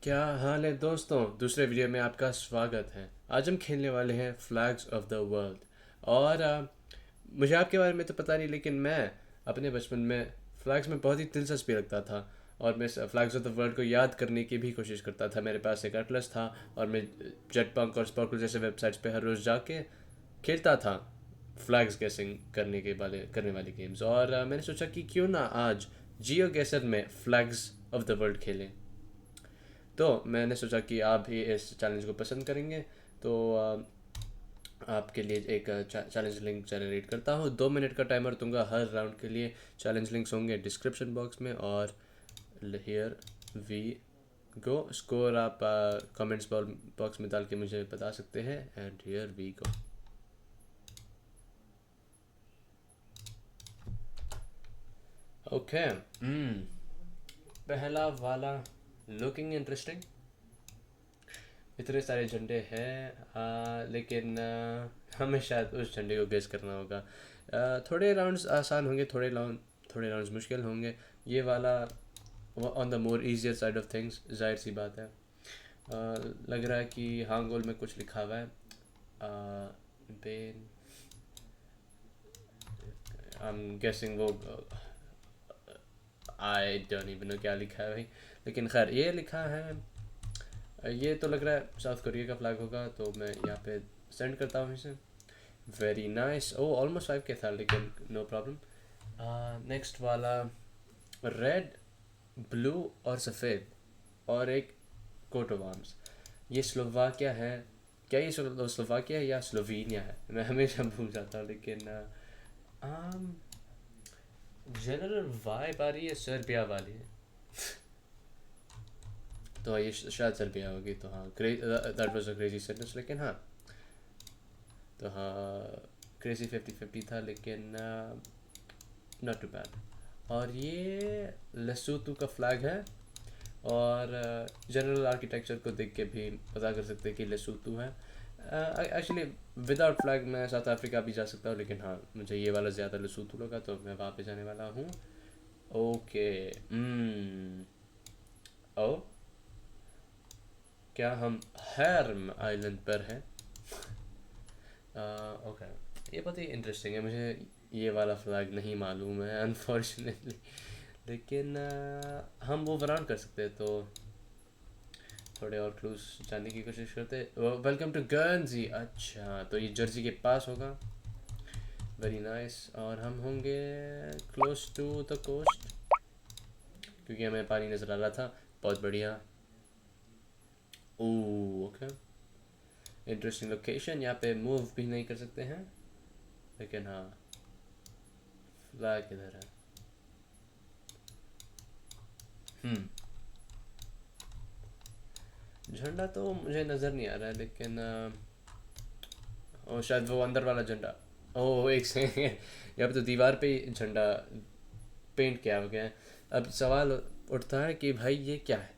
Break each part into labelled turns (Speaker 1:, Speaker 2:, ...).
Speaker 1: क्या हाल है दोस्तों। दूसरे वीडियो में आपका स्वागत है। आज हम खेलने वाले हैं फ्लैग्स ऑफ द वर्ल्ड। और मुझे आपके बारे में तो पता नहीं, लेकिन मैं अपने बचपन में फ्लैग्स में बहुत ही दिलचस्पी रखता था। और मैं फ्लैग्स ऑफ द वर्ल्ड को याद करने की भी कोशिश करता था। मेरे पास एक एटलस था और मैं जेटपंक और स्पार्कल जैसे वेबसाइट्स पे हर रोज़ जाके खेलता था फ्लैग्स गेसिंग करने वाली गेम्स। और मैंने सोचा कि क्यों ना आज जियो गेसर में फ्लैग्स ऑफ द वर्ल्ड खेलें। तो मैंने सोचा कि आप भी इस चैलेंज को पसंद करेंगे। तो आपके लिए एक चैलेंज लिंक जनरेट करता हूँ। 2 मिनट का टाइमर दूंगा हर राउंड के लिए। चैलेंज लिंक्स होंगे डिस्क्रिप्शन बॉक्स में। और हियर वी गो। स्कोर आप कमेंट्स बॉक्स में डाल के मुझे बता सकते हैं। And here we go. Okay. पहला वाला लुकिंग इंटरेस्टिंग। इतने सारे झंडे हैं, लेकिन हमें शायद उस झंडे को गेस करना होगा। थोड़े राउंड्स आसान होंगे, थोड़े राउंड्स मुश्किल होंगे। ये वाला on the more easier side of things, जाहिर सी बात है। लग रहा है कि हांगोल में कुछ लिखा हुआ है। बेन आई एम गेसिंग वो आई डोंट इवन नो क्या लिखा है भाई। लेकिन खैर ये लिखा है। ये तो लग रहा है साउथ कोरिया का फ्लैग होगा, तो मैं यहाँ पे सेंड करता हूँ इसे। Very nice. ओ ऑलमोस्ट 5 के था, लेकिन नो प्रॉब्लम। नेक्स्ट वाला रेड, ब्लू और सफ़ेद और एक कोट ऑफ आर्म्स। ये स्लोवाकिया है। क्या ये स्लोवाकिया है या स्लोवेनिया है? मैं हमेशा भूल जाता हूँ। लेकिन जनरल वाइब आ रही है सर्बिया वाली है। तो ये शायद सर्बिया होगी। तो हाँ, that was a crazy sentence. लेकिन हाँ, तो हाँ, क्रेजी 50-50 था, लेकिन नॉट टू बैड। और ये लेसोतो का फ्लैग है। और जनरल आर्किटेक्चर को देख के भी पता कर सकते हैं कि लेसोतो है। एक्चुअली विदाउट फ्लैग मैं साउथ अफ्रीका भी जा सकता हूँ, लेकिन हाँ, मुझे ये वाला ज़्यादा लेसोतो लगा, तो मैं वहाँ पे जाने वाला हूँ। ओके। ओ, क्या हम हैर्म आइलैंड पर हैं? ओके। ये बहुत ही इंटरेस्टिंग है। मुझे ये वाला फ्लैग नहीं मालूम है अनफॉर्चुनेटली। लेकिन हम वो बरान कर सकते हैं। तो थोड़े और क्लूज जानने की कोशिश करते हैं। Welcome to Guernsey. अच्छा, तो ये जर्सी के पास होगा। Very nice. और हम होंगे क्लोज टू द कोस्ट, क्योंकि हमें पानी नज़र आ रहा था। बहुत बढ़िया। Okay, interesting location. यहाँ पे मूव भी नहीं कर सकते हैं, लेकिन हाँ, फ्लैग किधर है? हम्म झंडा तो मुझे नज़र नहीं आ रहा है, लेकिन ओ शायद वो अंदर वाला झंडा। ओ एक सेकंड, यहाँ पे तो दीवार पे ही झंडा पेंट किया हो गया है। अब सवाल उठता है कि भाई ये क्या है?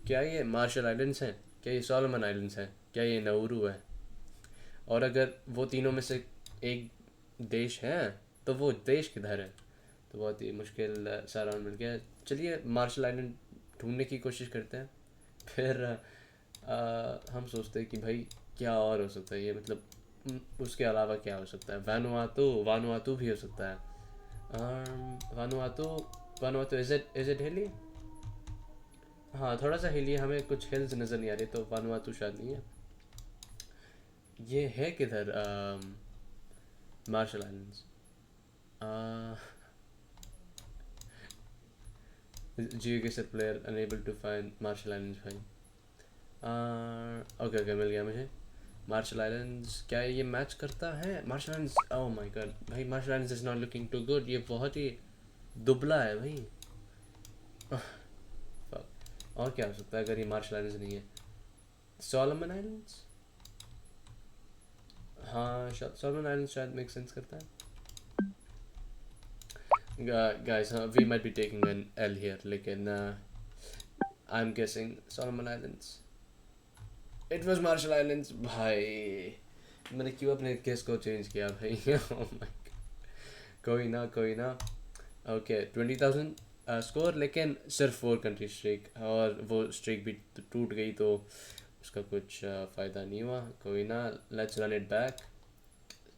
Speaker 1: क्या ये मार्शल आइलैंड्स हैं? क्या ये सोलोमन आइलैंड्स हैं? क्या ये नाउरू है? और अगर वो तीनों में से एक देश है, तो वो देश किधर है? तो बहुत ही मुश्किल सा राउंड मिल गया। चलिए मार्शल आइलैंड ढूंढने की कोशिश करते हैं। फिर हम सोचते हैं कि भाई क्या और हो सकता है ये, मतलब उसके अलावा क्या हो सकता है? वानुआतू, वानुआतू भी हो सकता है। वानुआतू, वानुआतू इज इट हिली? हाँ, थोड़ा सा हिली। हमें कुछ हिल्स नज़र नहीं आ रही, तो वानुआतू शायद नहीं है। ये है किधर मार्शल आइलैंड्स? जियो के set player unable to find Marshall Islands भाई। ओके ओके, मिल गया मुझे मार्शल आइलैंड्स। क्या ये मैच करता है Marshall Islands? Oh my god भाई, Marshall Islands is not looking too good. ये बहुत ही दुबला है भाई। Fuck. और क्या हो सकता है अगर ये मार्शल आइलैंड्स नहीं है? Solomon Islands? हाँ, सोलोमन आइलैंड्स शायद मेक सेंस करता है। Guys, we might be taking an L here, लेकिन I am guessing Solomon Islands. It was Marshall Islands भाई। मैंने क्यों अपने केस को चेंज किया भाई? oh my God. कोई ना, कोई ना। ओके, 20,000 स्कोर, लेकिन सिर्फ 4 कंट्री स्ट्रीक, और वो स्ट्रीक भी टूट गई तो उसका कुछ फ़ायदा नहीं हुआ। कोई ना, लेट्स रन इट बैक।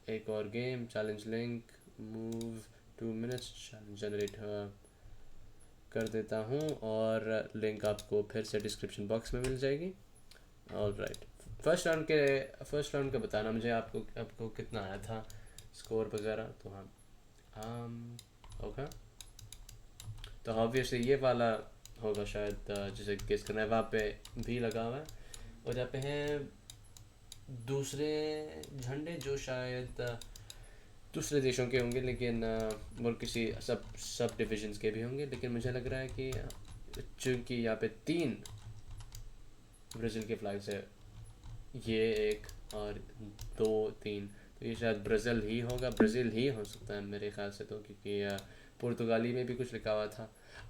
Speaker 1: एक और game, challenge link, move 2 minutes, challenge generate कर देता हूँ, और लिंक आपको फिर से डिस्क्रिप्शन बॉक्स में मिल जाएगी। ऑल राइट, फर्स्ट राउंड का बताना मुझे, आपको आपको कितना आया था स्कोर वगैरह। तो हाँ, ओके, तो ऑब्वियसली ये वाला होगा शायद, जिसे गेस करना है, वहाँ पे भी लगा हुआ है, और जहाँ पे हैं दूसरे झंडे जो शायद दूसरे देशों के होंगे, लेकिन वो किसी सब सब डिविजन्स के भी होंगे, लेकिन मुझे लग रहा है कि चूँकि यहाँ पे 3 ब्राज़ील के फ्लैग्स है, ये एक और 2 3, तो ये शायद ब्राज़ील ही हो सकता है मेरे ख्याल से, तो क्योंकि पुर्तगाली में भी कुछ लिखा हुआ था।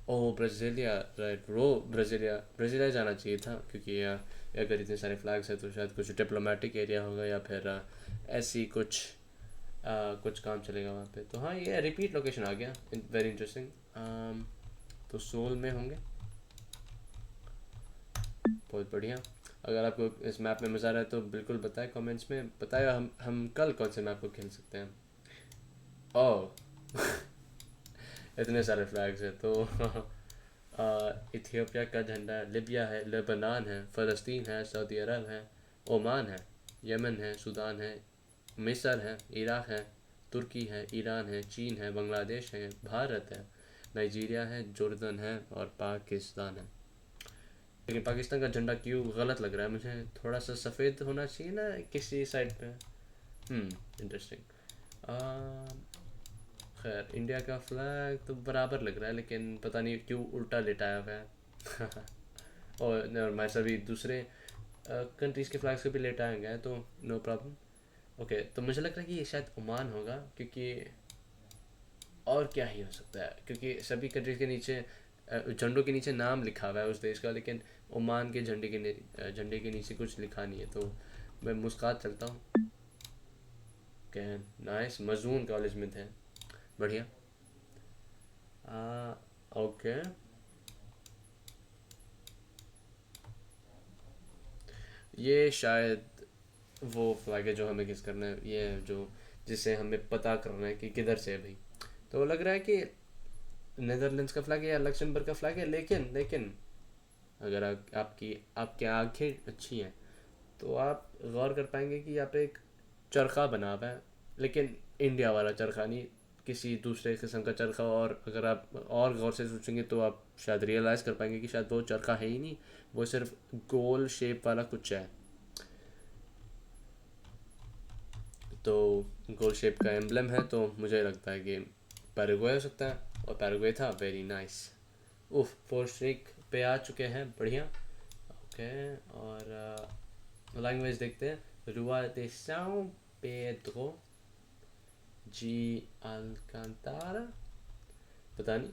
Speaker 1: ओह ब्राज़ीलिया, राइट, वो ब्राज़ीलिया जाना चाहिए था, क्योंकि अगर इतने सारे फ्लैग्स हैं तो शायद कुछ डिप्लोमेटिक एरिया होगा, या फिर ऐसी कुछ काम चलेगा वहाँ पे। तो हाँ, ये रिपीट लोकेशन आ गया, वेरी इंटरेस्टिंग। तो सोल में होंगे, बहुत बढ़िया। अगर आपको इस मैप में मज़ा आ रहा है तो बिल्कुल बताएं कमेंट्स में, बताएं हम कल कौन से मैप को खेल सकते हैं। ओह इतने सारे फ्लैग्स हैं तो इथियोपिया का झंडा है, लिबिया है, लेबनान है, फ़लस्तीन है, सऊदी अरब है, ओमान है, यमन है, सूडान है, मिस्र है, इराक़ है, तुर्की है, ईरान है, चीन है, बांग्लादेश है, भारत है, नाइजीरिया है, जॉर्डन है, और पाकिस्तान है। लेकिन पाकिस्तान का झंडा क्यों गलत लग रहा है मुझे, थोड़ा सा सफ़ेद होना चाहिए ना किसी साइड पे। इंटरेस्टिंग। खैर, इंडिया का फ्लैग तो बराबर लग रहा है, लेकिन पता नहीं क्यों उल्टा लेटाया हुआ है और मैं सभी दूसरे कंट्रीज़ के फ्लैग्स को भी लेटाया गया है, तो नो प्रॉब्लम। ओके, तो मुझे लग रहा है कि ये शायद ओमान होगा, क्योंकि और क्या ही हो सकता है, क्योंकि सभी कंट्रीज़ के नीचे झंडों के नीचे नाम लिखा हुआ है उस देश का, लेकिन ओमान के झंडे के नीचे कुछ लिखा नहीं है, तो मैं मुस्कात चलता हूँ। ओके, नाइस, मजून कॉलेज में थे, बढ़िया। ओके, ये शायद वो फ्लैग है जो हमें किस करना है, ये है जो जिसे हमें पता करना है कि किधर से है भाई। तो लग रहा है कि नेदरलैंड्स का फ्लैग है या लक्समबर्ग का फ्लैग है, लेकिन अगर आपकी आंखें अच्छी हैं तो आप गौर कर पाएंगे कि यहाँ पे एक चरखा बना हुआ है, लेकिन इंडिया वाला चरखा नहीं, किसी दूसरे किस्म का चरखा। और अगर आप और गौर से सोचेंगे तो आप शायद रियलाइज़ कर पाएंगे कि शायद वो चरखा है ही नहीं, वो सिर्फ गोल शेप वाला कुछ है। तो गोल शेप का एम्बलम है, तो मुझे लगता है कि पैराग्वे हो सकता है, और पैराग्वे था, वेरी नाइस। उफ, 4 स्ट्रीक पे आ चुके हैं, बढ़िया। ओके, और लैंग्वेज देखते हैं, रुआ de São Pedro जी अल्कांतारा, पता नहीं,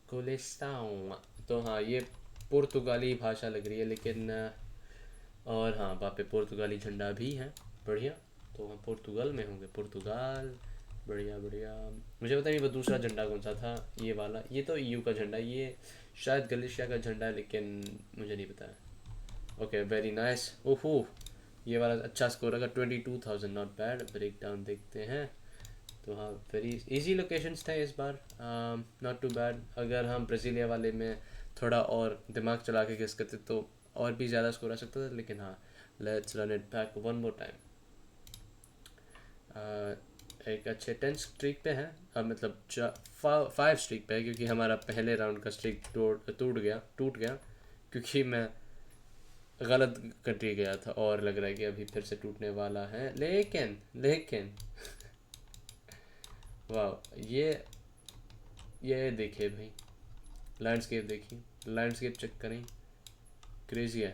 Speaker 1: कोलेस्टाऊ। तो हाँ, ये पुर्तगाली भाषा लग रही है, लेकिन और हाँ, वहाँ पे पुर्तगाली झंडा भी है, बढ़िया। तो हम पुर्तगाल में होंगे, पुर्तगाल, बढ़िया बढ़िया। मुझे पता नहीं वो दूसरा झंडा कौन सा था, ये वाला, ये तो ईयू का झंडा, ये शायद गलेशिया का झंडा है, लेकिन मुझे नहीं पता है। Okay, very nice. ओहो, ये वाला अच्छा स्कोर होगा, 22,000, नॉट बैड। ब्रेक डाउन देखते हैं। तो हाँ, वेरी इजी लोकेशंस थे इस बार, नॉट टू बैड। अगर हम ब्राज़ीलिया वाले में थोड़ा और दिमाग चला के गेस करते तो और भी ज़्यादा स्कोर आ सकता था, लेकिन हाँ, let's run it back one more time. एक अच्छे 10 स्ट्रीक पे है, मतलब 5 स्ट्रीक पे है, क्योंकि हमारा पहले राउंड का स्ट्रीक टूट गया क्योंकि मैं गलत कंट्री गया था, और लग रहा है कि अभी फिर से टूटने वाला है, लेकिन वाह, ये देखिए भाई, लैंडस्केप देखिए, लैंडस्केप चेक करें, क्रेजी है।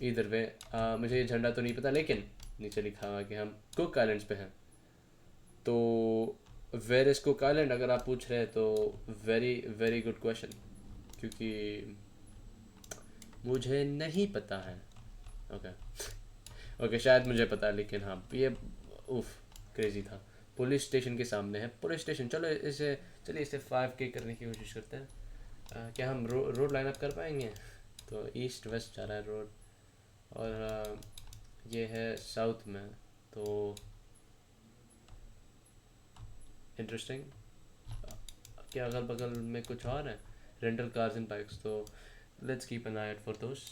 Speaker 1: इधर वे मुझे ये झंडा तो नहीं पता, लेकिन नीचे लिखा हुआ है कि हम कुक आइलैंड्स पे हैं। तो वेयर इज कुक आइलैंड अगर आप पूछ रहे हैं, तो वेरी वेरी गुड क्वेश्चन, क्योंकि मुझे नहीं पता है। ओके ओके, शायद मुझे पता है, लेकिन हाँ, ये उफ, क्रेजी था। पुलिस स्टेशन के सामने है। पुलिस स्टेशन, चलो इसे, चलिए इसे 5K करने की कोशिश करते हैं। क्या हम रोड लाइन अप कर पाएंगे? तो ईस्ट वेस्ट जा रहा है रोड, और ये है साउथ में, तो इंटरेस्टिंग। क्या अगल बगल में कुछ और है? रेंटल कार्स एंड बाइक्स, तो let's keep an eye out for those.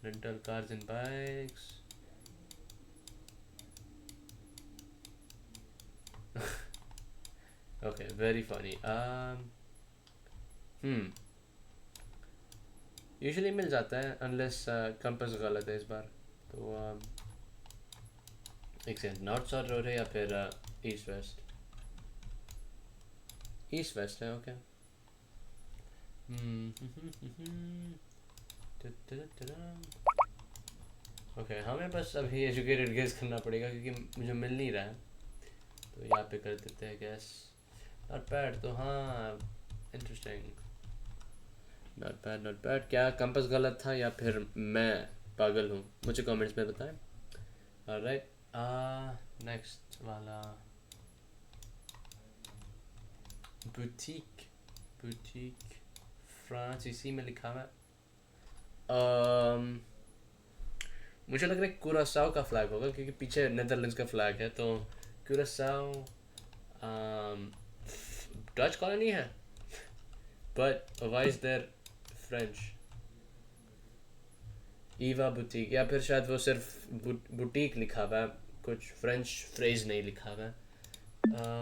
Speaker 1: Rental cars and bikes. Okay, very funny. Usually मिल जाता है अनलेस कंपास गलत है इस बार। तो एक सेकंड, नॉर्थ साउथ रोड है या फिर ईस्ट वेस्ट? ईस्ट वेस्ट है, ओके। ओके, हमें बस अभी एजुकेटेड गेस करना पड़ेगा क्योंकि मुझे मिल नहीं रहा है। तो यहाँ पे कर देते हैं गैस। नॉट बैड, तो हाँ, interesting. Not bad not bad. क्या कंपास गलत था या फिर मैं पागल हूँ? मुझे कमेंट्स में बताएं। ऑलराइट, नेक्स्ट वाला, बुटीक। बुटीक फ्रांस, इसी में लिखा हुआ है। मुझे लग रहा है कुरासाओ का फ्लैग होगा क्योंकि पीछे नेदरलैंड्स का फ्लैग है। तो कुरासाओ डच कॉलोनी है, but why is there French? Eva boutique, या फिर शायद वो सिर्फ बुटीक लिखा हुआ है, कुछ फ्रेंच फ्रेज नहीं लिखा हुआ है।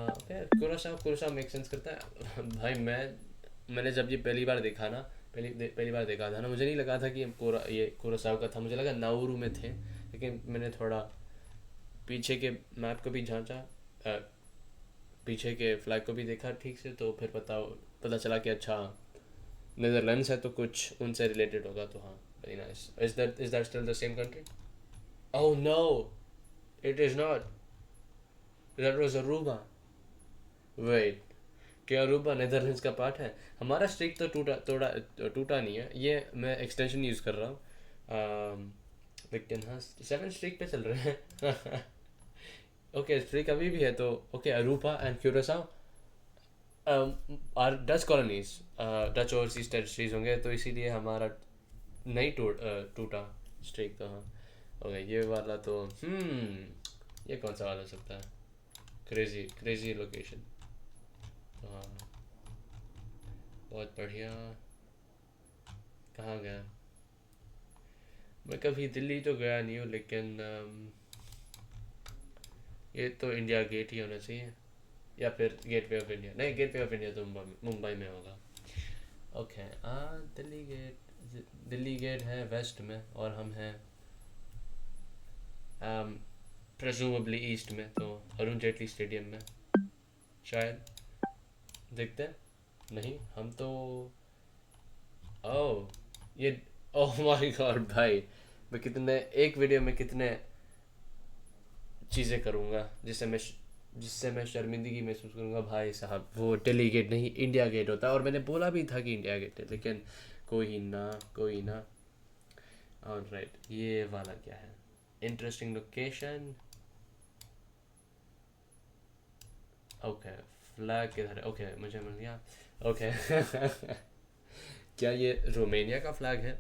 Speaker 1: ओके, कुरासाओ, कुरासाओ मेक सेंस करता है। भाई मैंने जब ये पहली बार देखा ना, पहली बार देखा था ना, मुझे नहीं लगा था कि ये कुरासाओ का था। मुझे लगा नाउरू में थे, लेकिन मैंने थोड़ा पीछे के मैप को भी झांचा, पीछे के फ्लैग को भी देखा ठीक से, तो फिर पता चला कि अच्छा नेदरलैंड्स है तो कुछ उनसे रिलेटेड होगा। तो हाँ, very nice. Is that still the same country? Oh no, it is not, that was Aruba. Wait, क्या अरूबा नेदरलैंड्स का पार्ट है? हमारा स्ट्रिक तो टूटा नहीं है, ये मैं एक्सटेंशन यूज़ कर रहा हूँ। लेकिन हाँ, 7 स्ट्रिक पे चल रहे हैं। ओके, स्ट्रिक अभी भी है तो okay. Aruba and Curacao are Dutch colonies, Dutch overseas territories होंगे, तो इसीलिए हमारा नहीं टूटा स्ट्रिक। तो हाँ, ओके, ये वाला तो ये कौन सा वाला हो सकता है? Crazy crazy location. तो हाँ, बहुत बढ़िया। कहाँ गया? मैं कभी दिल्ली तो गया नहीं हूँ, लेकिन ये तो इंडिया गेट ही होना चाहिए, या फिर गेटवे ऑफ इंडिया। नहीं, गेटवे ऑफ इंडिया तो मुंबई में होगा। ओके, दिल्ली गेट है वेस्ट में, और हम हैं प्रेजूमेबली ईस्ट में, तो अरुण जेटली स्टेडियम में शायद। देखते हैं। नहीं, हम तो, ओह ये, ओह माय गॉड भाई, मैं कितने, एक वीडियो में कितने चीज़ें करूँगा जिससे मैं शर्मिंदगी महसूस करूँगा। भाई साहब, वो दिल्ली गेट नहीं, इंडिया गेट होता है, और मैंने बोला भी था कि इंडिया गेट है, लेकिन कोई ना, कोई ना। ऑलराइट, ये वाला क्या है? Interesting location. ओके, फ्लैग किधर है? ओके, मुझे मिल गया। ओके। क्या ये रोमानिया का फ्लैग है,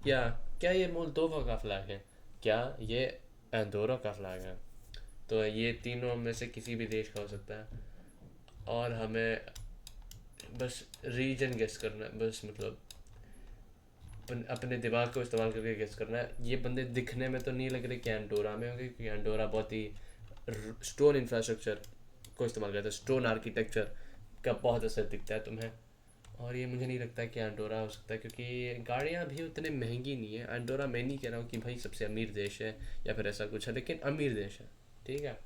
Speaker 1: या क्या ये मोल्दोवा का फ्लैग है, क्या ये एंडोरा का फ्लैग है? तो ये तीनों में से किसी भी देश का हो सकता है, और हमें बस रीजन गेस करना है, बस मतलब अपने दिमाग को इस्तेमाल करके गेस करना है। ये बंदे दिखने में तो नहीं लग रहे कि एंडोरा में होंगे, क्योंकि एंडोरा बहुत ही स्टोन इंफ्रास्ट्रक्चर को इस्तेमाल करता है, स्टोन आर्किटेक्चर का बहुत असर दिखता है तुम्हें। और ये मुझे नहीं लगता कि एंडोरा हो सकता है, क्योंकि गाड़ियाँ भी उतने महंगी नहीं है। एंडोरा मैं नहीं कह रहा हूँ कि भाई सबसे अमीर देश है या फिर ऐसा कुछ है, लेकिन अमीर देश है, ठीक है।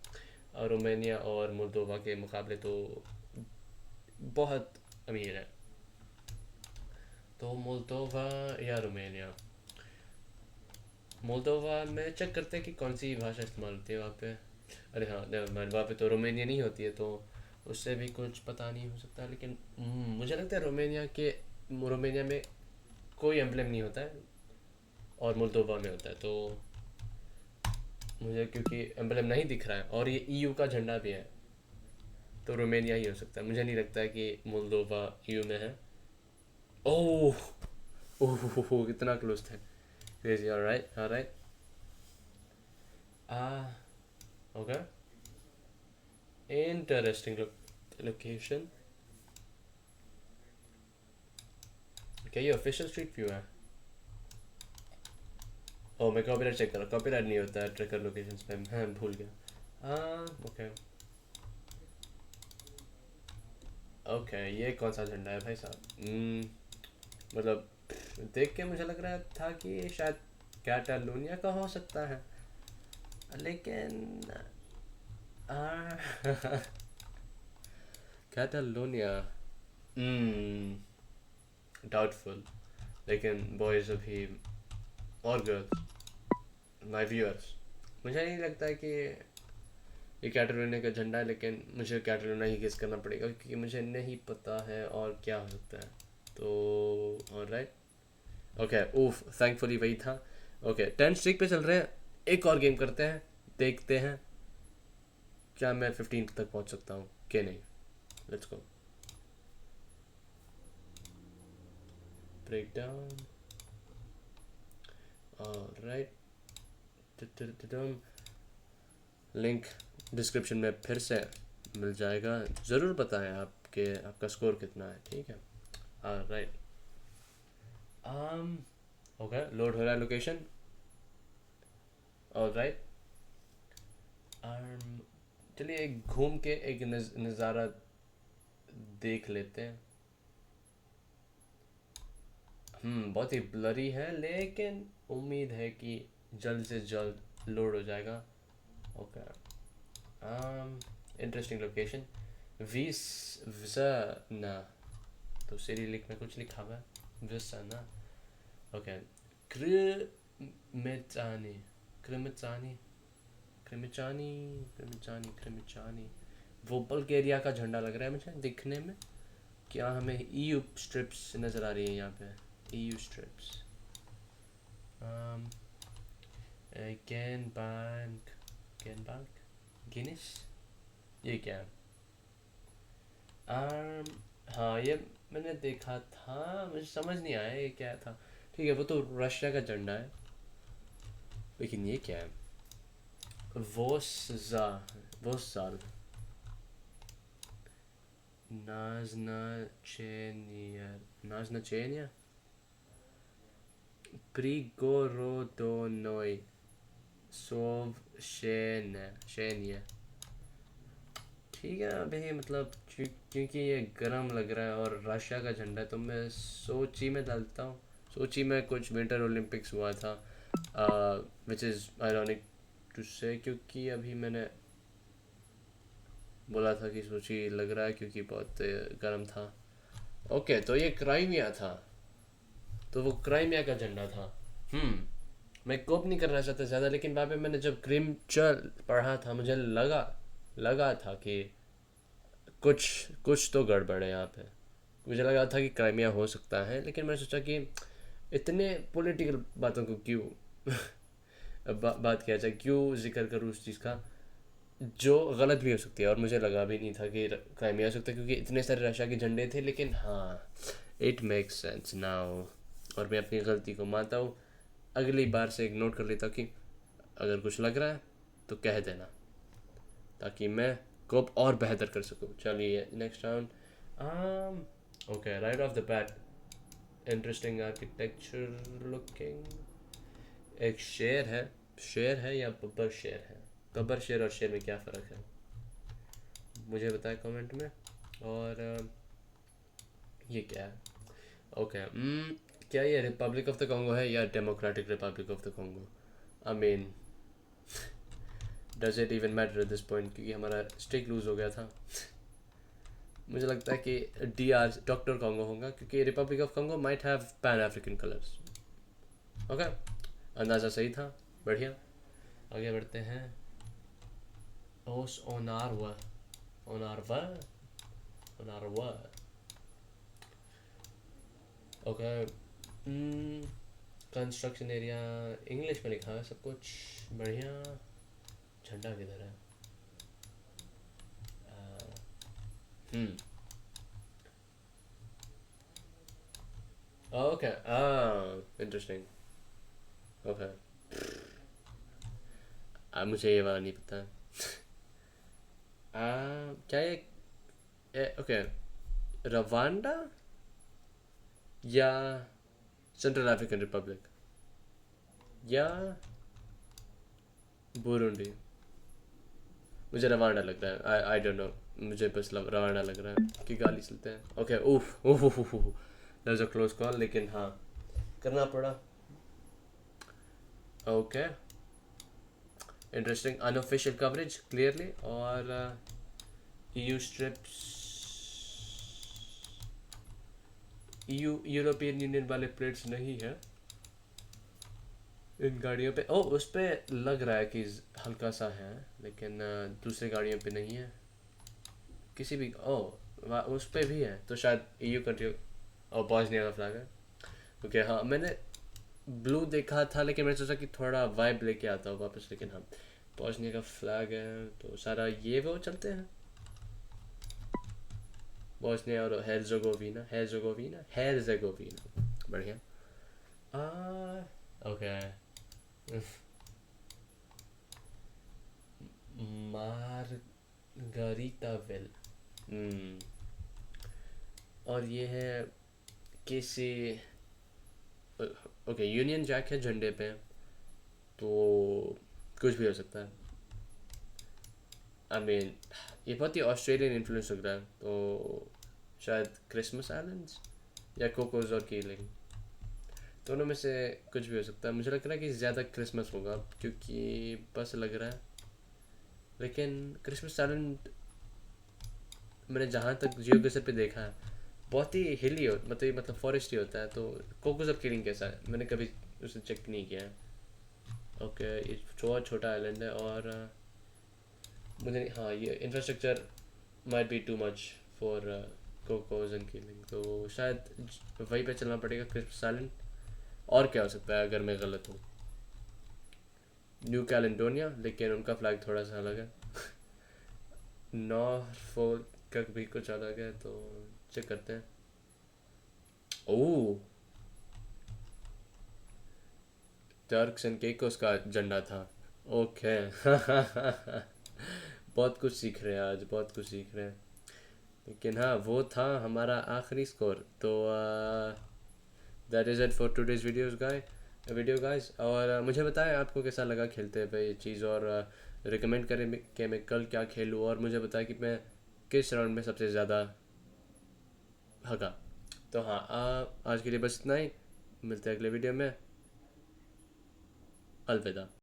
Speaker 1: और रोमानिया और मोल्दोवा के मुकाबले तो बहुत अमीर है। तो मोल्दोवा या रोमानिया? मोल्दोवा में चेक करते हैं कि कौन सी भाषा इस्तेमाल होती है वहाँ पे। अरे हाँ, नेवर माइंड, वहाँ पे तो रोमानिया नहीं होती है, तो उससे भी कुछ पता नहीं हो सकता। लेकिन मुझे लगता है रोमानिया में कोई एम्बलम नहीं होता है, और मोल्दोवा में होता है। तो मुझे क्योंकि एम्बलम नहीं दिख रहा है और ये ईयू का झंडा भी है, तो रोमेनिया ही हो सकता है। मुझे नहीं लगता है कि मोल्दोवा ईयू में है। ओह ओह, कितना क्लोज थे। Crazy. Alright alright. Okay, interesting location. क्या ये ऑफिशियल स्ट्रीट व्यू है? ओ, मैं कॉपीराइट चेक कर रहा हूँ। कॉपीराइट नहीं होता है ट्रैकर लोकेशंस पे, मैं भूल गया। हाँ ओके ओके। ये कौन सा झंडा है भाई साहब? मतलब देख के मुझे लग रहा था कि ये शायद कैटालोनिया का हो सकता है, लेकिन कैटालोनिया डाउटफुल। लेकिन बॉयज़ अभी और गर्ल्स, माय व्यूअर्स, मुझे नहीं लगता है कि ये कैटालोनिया का झंडा है, लेकिन मुझे कैटालोनिया ही गेस करना पड़ेगा क्योंकि मुझे नहीं पता है और क्या हो सकता है। तो ऑलराइट ओके, उफ, थैंकफुली वही था। ओके, 10 स्ट्रिक पे चल रहे हैं। एक और गेम करते हैं, देखते हैं क्या मैं 15 तक पहुंच सकता हूँ कि नहीं। Let's go. Break down. Alright, link description में फिर से मिल जाएगा। ज़रूर बताएं आपके आपका स्कोर कितना है, ठीक है। ऑलराइट ओके, लोड हो रहा है लोकेशन। ऑलराइट चलिए एक घूम के एक नज़ारा देख लेते हैं। बहुत ही ब्लरी है, लेकिन उम्मीद है कि जल्द से जल्द लोड हो जाएगा। Okay, interesting location. विस विसा ना, तो सिरिलिक में कुछ लिखा हुआ है विसा ना। ओके, क्रिमिचानी क्रिमिचानी क्रिमिचानी क्रिमिचानी क्रिमिचानी। वो बल्गेरिया का झंडा लग रहा है मुझे दिखने में। क्या हमें ईयू स्ट्रिप्स नज़र आ रही है यहाँ पे? EU strips. Can bank, can bank, Guinness, ये क्या है? हाँ, ये मैंने देखा था, मुझे समझ नहीं आया ये क्या था। ठीक है, वो तो रशिया का झंडा है, लेकिन ये क्या है? वोसा, वोसाल, नाजना चेनिया, नाजना चेनिया, प्रिगोरोदोनोई, सोव शेनिया। ठीक है, अभी मतलब क्योंकि ये गर्म लग रहा है और रशिया का झंडा है, तो मैं सोची में डालता हूँ। सोची में कुछ विंटर ओलंपिक्स हुआ था, विच इज़ आयरॉनिक टू से, क्योंकि अभी मैंने बोला था कि सोची लग रहा है क्योंकि बहुत गर्म था। ओके, तो ये क्राइमिया था, तो वो क्राइमिया का झंडा था। मैं कोप नहीं करना चाहता ज़्यादा, लेकिन वहाँ पे मैंने जब क्रिम चल पढ़ा था, मुझे लगा लगा था कि कुछ कुछ तो गड़बड़ है यहाँ पे। मुझे लगा था कि क्राइमिया हो सकता है, लेकिन मैंने सोचा कि इतने पॉलिटिकल बातों को क्यों बात किया जाए, क्यों जिक्र करूँ उस चीज़ का जो गलत भी हो सकती है। और मुझे लगा भी नहीं था कि क्राइमिया हो सकता है, क्योंकि इतने सारे रशिया के झंडे थे। लेकिन हाँ, इट मेक्स सेंस नाउ, और मैं अपनी गलती को मानता हूँ। अगली बार से एक नोट कर लेता हूँ कि अगर कुछ लग रहा है तो कह देना, ताकि मैं कोप और बेहतर कर सकूँ। चलिए next round. Okay, right of the bat, interesting architecture looking. एक शेर है या बब्बर शेर है? बब्बर शेर और शेर में क्या फ़र्क है, मुझे बताएं कमेंट में। और ये क्या है? ओके, क्या ये रिपब्लिक ऑफ द कॉन्गो है या democratic Republic of the Congo? I mean, does it even matter at this point, क्योंकि हमारा स्टिक लूज हो गया था। मुझे लगता है कि डॉक्टर कॉन्गो होगा, क्योंकि Republic of Congo might have pan African colours. Okay, अंदाज़ा सही था। बढ़िया, आगे बढ़ते हैं। ओस ओनारवा, ओनारवा, ओनारवा। ओके, कंस्ट्रक्शन एरिया, इंग्लिश में लिखा है सब कुछ। बढ़िया। झंडा किधर है? हम्म ओके इंटरेस्टिंग। ओके मुझे ये वाला नहीं पता। क्या ये ओके रवांडा या सेंट्रल अफ्रीकन रिपब्लिक या बुरुंडी? मुझे रवांडा लग रहा है, आई डोंट नो। मुझे बस रवांडा लग रहा है कि गाली चलते हैं। ओके उफ उफ उफ उफ that was a close call, लेकिन हाँ करना पड़ा। Okay interesting unofficial coverage clearly. और EU strips, EU European Union वाले प्लेट्स नहीं है इन गाड़ियों पे। ओ उस पे लग रहा है कि हल्का सा है, लेकिन दूसरी गाड़ियों पे नहीं है किसी भी। ओ उस पे भी है तो शायद ईयू कंट्री। और बॉस्निया का फ्लैग है। ओके हाँ मैंने ब्लू देखा था, लेकिन मैंने सोचा कि थोड़ा वाइब लेके आता हूँ वापस, लेकिन हाँ बॉस्निया का फ्लैग है तो सारा ये वो चलते हैं। बॉस्निया और हेर्ज़ेगोविना हेर्ज़ेगोविना हेर्ज़ेगोविना बढ़िया। ओके मार्गरीटाविल। हम्म और ये है किसी ओके यूनियन जैक है झंडे पे, तो कुछ भी हो सकता है। आई मीन ये बहुत ही ऑस्ट्रेलियन इन्फ्लुएंस लग रहा है, तो शायद क्रिसमस आइलैंड्स या कोकोस और कीलिंग, दोनों में से कुछ भी हो सकता है। मुझे लग रहा है कि ज़्यादा क्रिसमस होगा क्योंकि बस लग रहा है, लेकिन क्रिसमस आइलैंड मैंने जहाँ तक जियो गेसर पे देखा है बहुत ही हिली हो, मतलब फॉरेस्ट ही होता है। तो कोकोस ऑफ कीलिंग कैसा है मैंने कभी उसे चेक नहीं किया है। ओके ये बहुत छोटा आइलैंड है और मुझे हाँ ये infrastructure might be too much for Cocos and Keeling, तो शायद वहीं पे चलना पड़ेगा क्रिस्पस आइलैंड। और क्या हो सकता है अगर मैं गलत हूँ? न्यू कैलेडोनिया, लेकिन उनका फ्लैग थोड़ा सा अलग है। नॉर्फोक का भी कुछ अलग है, तो चेक करते हैं। ओह टर्क्स एंड केकोस का झंडा था। ओके बहुत कुछ सीख रहे हैं आज, बहुत कुछ सीख रहे हैं। लेकिन हाँ वो था हमारा आखिरी स्कोर, तो that is it for today's video guys. और मुझे बताएं आपको कैसा लगा खेलते हुए ये चीज़, और रिकमेंड करें कि मैं कल क्या खेलूँ, और मुझे बताएं कि मैं किस राउंड में सबसे ज़्यादा भगा। तो हाँ आज के लिए बस इतना ही, मिलते हैं अगले वीडियो में। अलविदा।